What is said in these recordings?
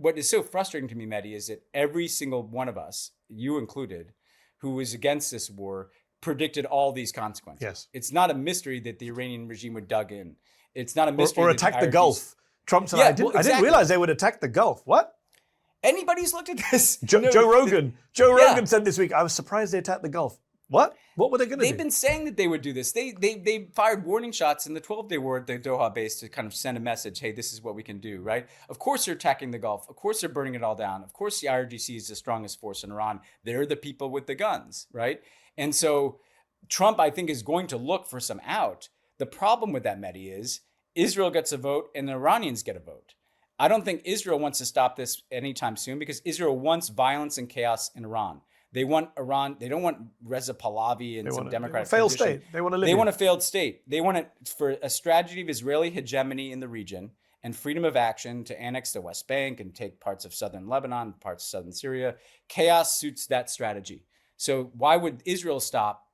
what is so frustrating to me, Mehdi, is that every single one of us, you included, who was against this war, predicted all these consequences. Yes. It's not a mystery that the Iranian regime would dug in. It's not a mystery or that attack the IRGC Gulf. Trump said, I didn't realize they would attack the Gulf. What? Anybody's looked at this. Joe Rogan. Joe Rogan said this week, I was surprised they attacked the Gulf. What? What were they going to do? They've been saying that they would do this. They fired warning shots in the 12-day war at the Doha base to kind of send a message, hey, this is what we can do, right? Of course they're attacking the Gulf. Of course they're burning it all down. Of course the IRGC is the strongest force in Iran. They're the people with the guns, right? And so Trump, I think, is going to look for some out. The problem with that, Mehdi, is Israel gets a vote and the Iranians get a vote. I don't think Israel wants to stop this anytime soon because Israel wants violence and chaos in Iran. They want Iran. They don't want Reza Pahlavi and some democratic failed state. They want to live. They want a failed state. They want it for a strategy of Israeli hegemony in the region and freedom of action to annex the West Bank and take parts of southern Lebanon, parts of southern Syria. Chaos suits that strategy. So why would Israel stop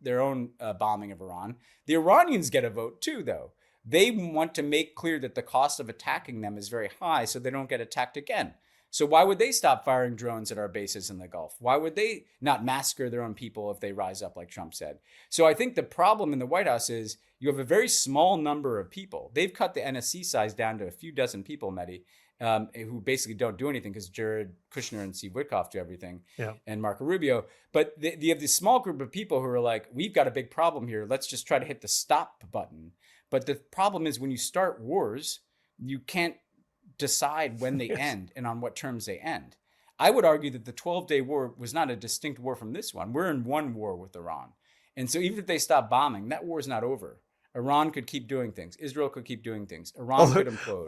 their own bombing of Iran? The Iranians get a vote too, though. They want to make clear that the cost of attacking them is very high so they don't get attacked again. So why would they stop firing drones at our bases in the Gulf? Why would they not massacre their own people if they rise up, like Trump said? So I think the problem in the White House is you have a very small number of people. They've cut the NSC size down to a few dozen people, Mehdi, who basically don't do anything because Jared Kushner and Steve Witkoff do everything, and Marco Rubio. But you have this small group of people who are like, we've got a big problem here. Let's just try to hit the stop button. But the problem is when you start wars, you can't decide when they end and on what terms they end. I would argue that the 12-day war was not a distinct war from this one. We're in one war with Iran. And so even if they stop bombing, that war is not over. Iran could keep doing things. Israel could keep doing things. Iran could implode.